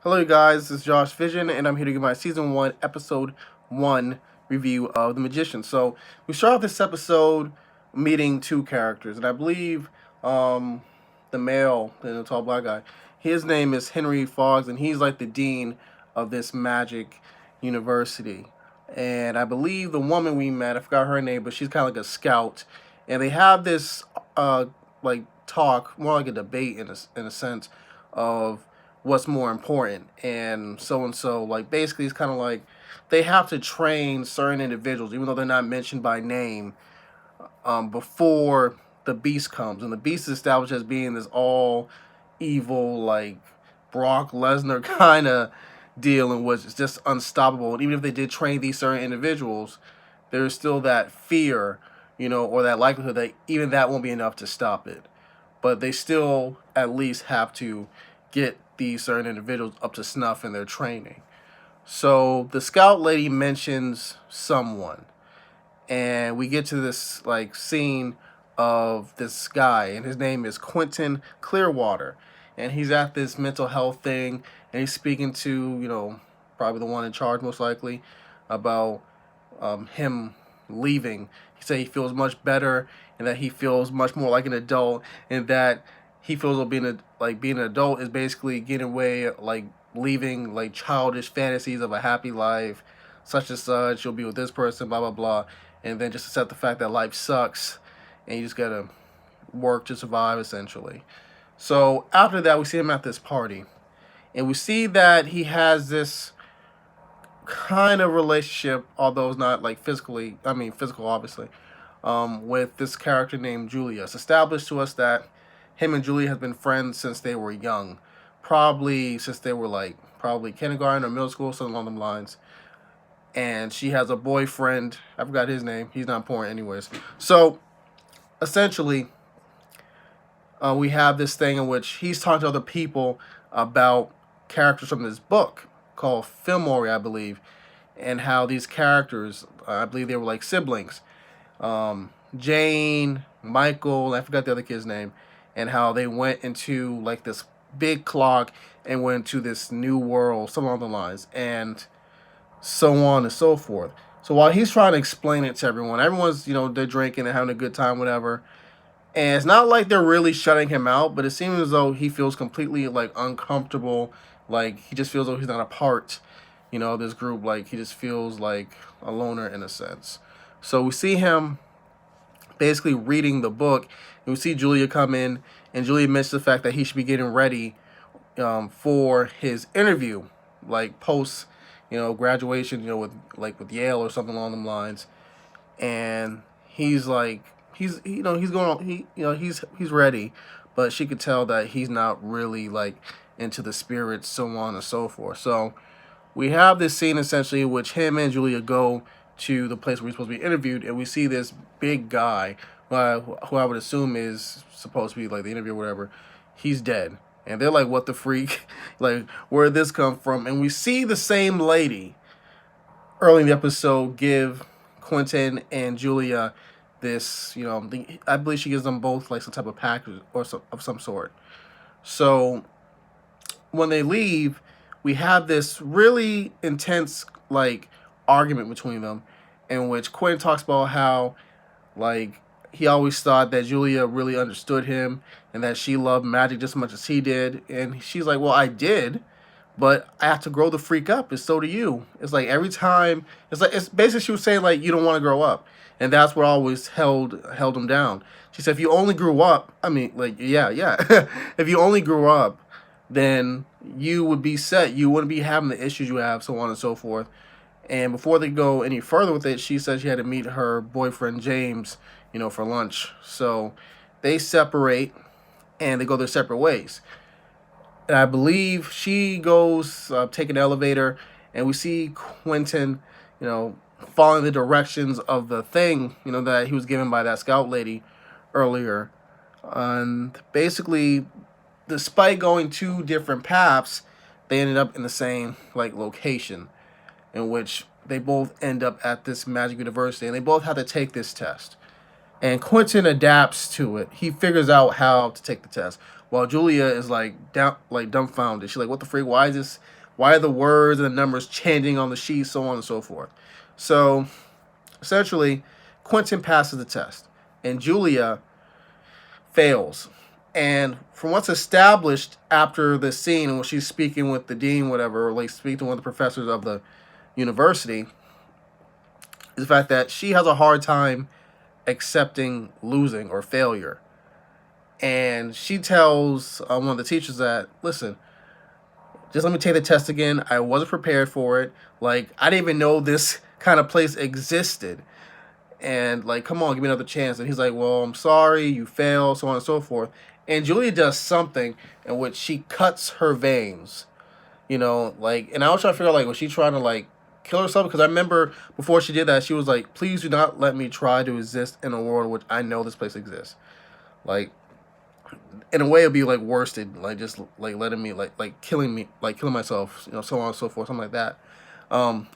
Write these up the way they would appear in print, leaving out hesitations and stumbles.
Hello, you guys. This is Josh Vision, and I'm here to give my season 1, episode 1 review of The Magician. So, we start off this episode meeting two characters, and I believe the male, the tall black guy, his name is Henry Foggs, and he's like the dean of this magic university. And I believe the woman we met, I forgot her name, but she's kind of like a scout, and they have this like talk, more like a debate in a sense of what's more important and so like basically it's kind of like they have to train certain individuals even though they're not mentioned by name before the beast comes, and the beast is established as being this all evil like Brock Lesnar kind of deal in which it's just unstoppable, and even if they did train these certain individuals, there's still that fear, or that likelihood that even that won't be enough to stop it, but they still at least have to get these certain individuals up to snuff in their training. So the scout lady mentions someone, and we get to this like scene of this guy, and his name is Quentin Clearwater, and he's at this mental health thing, and he's speaking to probably the one in charge most likely about him leaving. He said he feels much better and that he feels much more like an adult, and that he feels like being an adult is basically getting away, like leaving like childish fantasies of a happy life, such and such. You'll be with this person, blah blah blah, and then just accept the fact that life sucks, and you just gotta work to survive essentially. So after that, we see him at this party, and we see that he has this kind of relationship, although it's not like physical obviously, with this character named Julia. It's established to us that him and Julia have been friends since they were young, probably since they were like probably kindergarten or middle school, something along them lines. And she has a boyfriend. I forgot his name. He's not important anyways. So essentially, we have this thing in which he's talking to other people about characters from this book called Fillmore, I believe, and how these characters, I believe they were like siblings, Jane, Michael, I forgot the other kid's name, and how they went into like this big clock and went to this new world, something along the lines, and so on and so forth. So while he's trying to explain it to everyone, everyone's they're drinking and having a good time, whatever. And it's not like they're really shutting him out, but it seems as though he feels completely like uncomfortable. Like he just feels like he's not a part, of this group. Like he just feels like a loner in a sense. So we see him basically reading the book, and we see Julia come in, and Julia mentions the fact that he should be getting ready for his interview, like post, graduation, with Yale or something along them lines. And he's like, he's going on, he's ready, but she could tell that he's not really like into the spirits, so on and so forth. So we have this scene essentially in which him and Julia go to the place where he's supposed to be interviewed, and we see this big guy, who I would assume is supposed to be like the interviewer or whatever. He's dead, and they're like, "What the freak? Like, where did this come from?" And we see the same lady early in the episode give Quentin and Julia this, I believe she gives them both like some type of package or of some sort. So when they leave, we have this really intense like argument between them, in which Quentin talks about how like he always thought that Julia really understood him and that she loved magic just as much as he did, and she's like, "Well, I did, but I have to grow the freak up, and so do you." It's like every time, it's basically she was saying like you don't want to grow up, and that's what always held him down. She said if you only grew up, I mean like yeah, if you only grew up, then you would be set. You wouldn't be having the issues you have, so on and so forth. And before they go any further with it, she said she had to meet her boyfriend James, for lunch. So they separate and they go their separate ways. And I believe she goes take an elevator, and we see Quentin, following the directions of the thing, that he was given by that scout lady earlier. And basically, despite going two different paths, they ended up in the same like location, in which they both end up at this magic university, and they both have to take this test. And Quentin adapts to it. He figures out how to take the test, while Julia is like dumbfounded. She's like, "What the freak? Why is this? Why are the words and the numbers changing on the sheet, so on and so forth?" So essentially, Quentin passes the test, and Julia fails. And from what's established after the scene, when she's speaking with the dean, whatever, or like speaking to one of the professors of the university, is the fact that she has a hard time accepting losing or failure. And she tells one of the teachers that, listen, just let me take the test again. I wasn't prepared for it. Like, I didn't even know this kind of place existed. And, like, come on, give me another chance. And he's like, well, I'm sorry, you failed, so on and so forth. And Julia does something in which she cuts her veins. Like, and I was trying to figure out, like, was she trying to, like, kill herself? Because I remember before she did that, she was like, please do not let me try to exist in a world in which I know this place exists. Like, in a way, it'd be like worse than like just like letting me like killing me, like killing myself, so on and so forth, something like that. And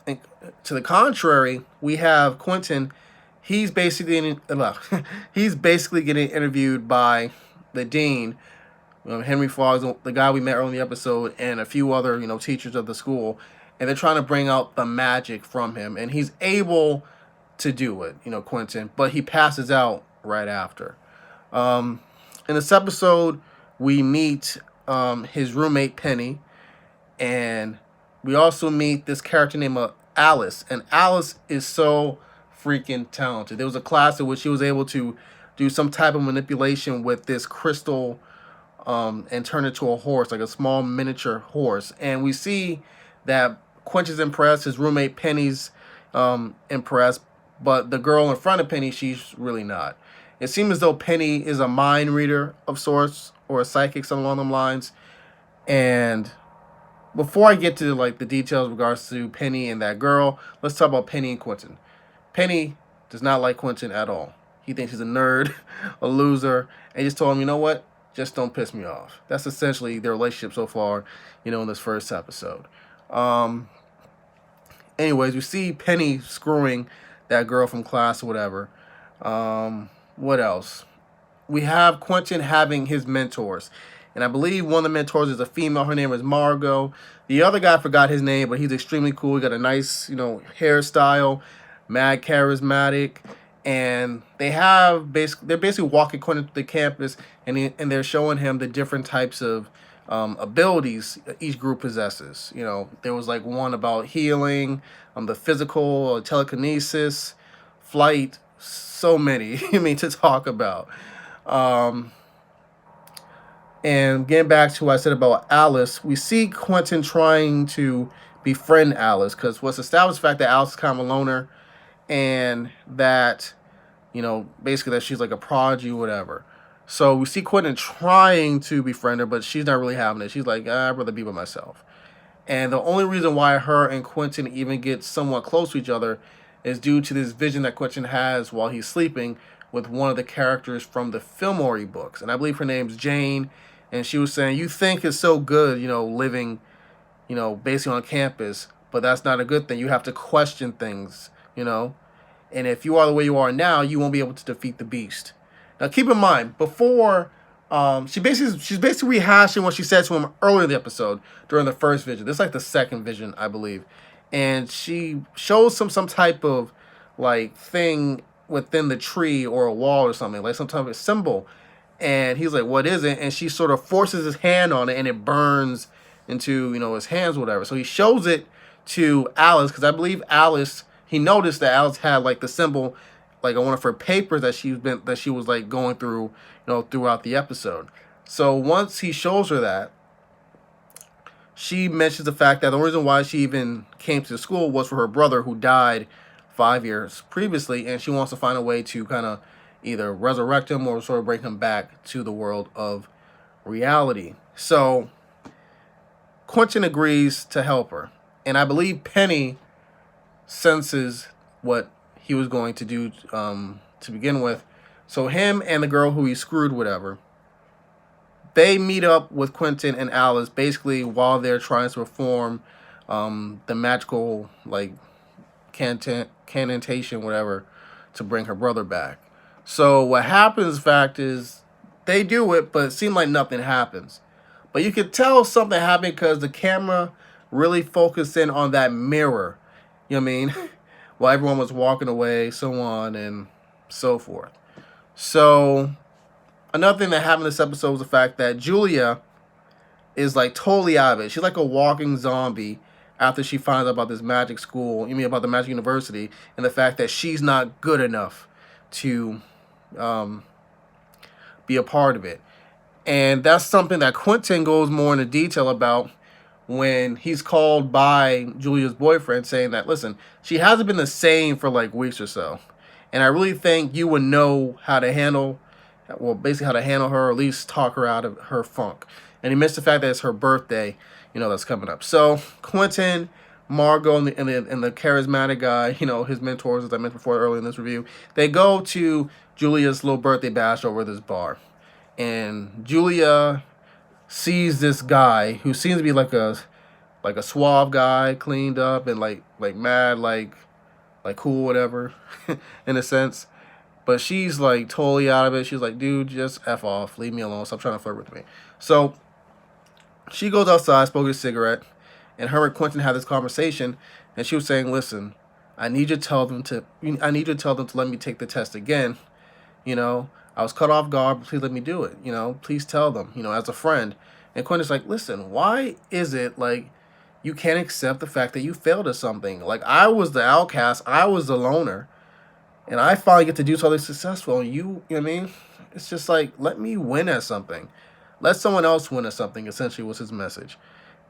to the contrary, we have Quentin. He's basically he's basically getting interviewed by the dean, Henry Foggs, the guy we met earlier in the episode, and a few other teachers of the school, and they're trying to bring out the magic from him, and he's able to do it, Quentin, but he passes out right after. In this episode, we meet his roommate Penny, and we also meet this character named Alice. And Alice is so freaking talented. There was a class in which she was able to do some type of manipulation with this crystal and turn it to a horse, like a small miniature horse. And we see that Quentin's impressed, his roommate Penny's impressed, but the girl in front of Penny, she's really not. It seems as though Penny is a mind reader of sorts, or a psychic, something along those lines. And before I get to like the details in regards to Penny and that girl, let's talk about Penny and Quentin. Penny does not like Quentin at all. He thinks he's a nerd, a loser, and he just told him, you know what? Just don't piss me off. That's essentially their relationship so far, in this first episode. Anyways, we see Penny screwing that girl from class or whatever. What else? We have Quentin having his mentors. And I believe one of the mentors is a female. Her name is Margot. The other guy, I forgot his name, but he's extremely cool. He got a nice, hairstyle, mad charismatic. And they're basically walking Quentin through the campus, and they're showing him the different types of abilities each group possesses. There was like one about healing, the physical, telekinesis, flight, so many, to talk about. And getting back to what I said about Alice, we see Quentin trying to befriend Alice, because what's established the fact that Alice is kind of a loner, and that, basically that she's like a prodigy or whatever. So we see Quentin trying to befriend her, but she's not really having it. She's like, I'd rather be by myself. And the only reason why her and Quentin even get somewhat close to each other is due to this vision that Quentin has while he's sleeping with one of the characters from the Fillmore books. And I believe her name's Jane. And she was saying, you think it's so good, living, basically on campus, but that's not a good thing. You have to question things, And if you are the way you are now, you won't be able to defeat the beast. Now, keep in mind, before, she's basically rehashing what she said to him earlier in the episode during the first vision. This is like the second vision, I believe. And she shows him some type of, like, thing within the tree or a wall or something, like some type of symbol. And he's like, what is it? And she sort of forces his hand on it, and it burns into, his hands or whatever. So he shows it to Alice, because I believe he noticed that Alice had like the symbol, like on one of her papers that she was like going through, throughout the episode. So once he shows her that, she mentions the fact that the reason why she even came to the school was for her brother, who died 5 years previously, and she wants to find a way to kind of either resurrect him or sort of bring him back to the world of reality. So Quentin agrees to help her, and I believe Penny senses what he was going to do to begin with. So him and the girl who he screwed, whatever, they meet up with Quentin and Alice basically while they're trying to perform the magical, like, cantation, whatever, to bring her brother back. So what happens, fact is, they do it, but it seemed like nothing happens. But you could tell something happened because the camera really focused in on that mirror. You know what I mean? While everyone was walking away, so on and so forth. So another thing that happened in this episode was the fact that Julia is like totally out of it. She's like a walking zombie after she finds out about this magic school, you mean about the magic university, and the fact that she's not good enough to um, be a part of it. And that's something that Quentin goes more into detail about when he's called by Julia's boyfriend saying that, listen, she hasn't been the same for like weeks or so. And I really think you would know how to handle, well, basically how to handle her, or at least talk her out of her funk. And he missed the fact that it's her birthday, that's coming up. So Quentin, Margot, and the charismatic guy, his mentors, as I mentioned before earlier in this review, they go to Julia's little birthday bash over this bar. And Julia sees this guy who seems to be like a suave guy, cleaned up and like mad, like cool, whatever, in a sense. But she's like totally out of it. She's like, dude, just F off, leave me alone. Stop trying to flirt with me. So she goes outside, smoking a cigarette, and her and Quentin had this conversation, and she was saying, listen, I need you to tell them to let me take the test again. I was cut off guard, but please let me do it. Please tell them, as a friend. And Quentin's like, listen, why is it like you can't accept the fact that you failed at something? Like, I was the outcast, I was the loner, and I finally get to do something successful. And you know what I mean? It's just like, let me win at something. Let someone else win at something, essentially was his message.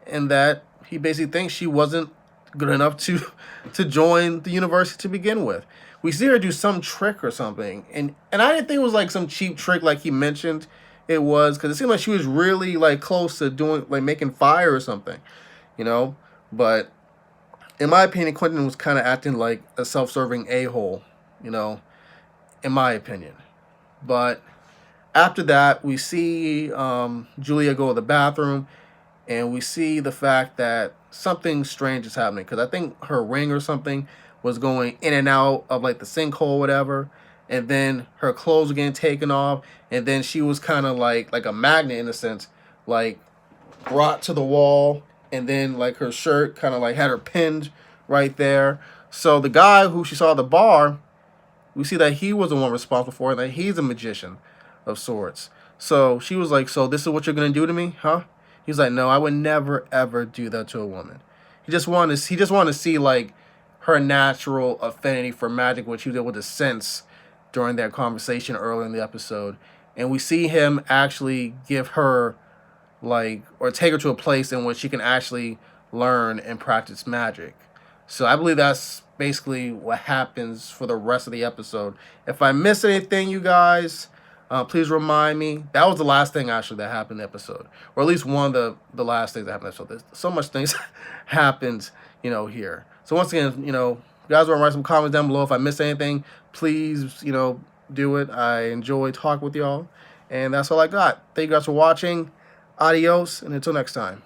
And that he basically thinks she wasn't good enough to join the university to begin with. We see her do some trick or something, and I didn't think it was like some cheap trick like he mentioned it was, because it seemed like she was really like close to doing like making fire or something, But in my opinion, Quentin was kind of acting like a self-serving a-hole, in my opinion. But after that, we see Julia go to the bathroom, and we see the fact that something strange is happening, because I think her ring or something was going in and out of like the sinkhole, whatever, and then her clothes were getting taken off, and then she was kind of like a magnet in a sense, like brought to the wall, and then like her shirt kind of like had her pinned right there. So the guy who she saw at the bar, we see that he was the one responsible for it, that he's a magician of sorts. So she was like, so this is what you're gonna do to me, huh? He's like, no, I would never ever do that to a woman. He just wanted to see like her natural affinity for magic, which he was able to sense during that conversation earlier in the episode. And we see him actually give her like, or take her to a place in which she can actually learn and practice magic. So I believe that's basically what happens for the rest of the episode. If I miss anything, you guys, please remind me. That was the last thing actually that happened in the episode, or at least one of the last things that happened in the episode. There's so much things happened, here. So once again, you guys want to write some comments down below. If I missed anything, please, do it. I enjoy talking with y'all, and that's all I got. Thank you guys for watching. Adios, and until next time.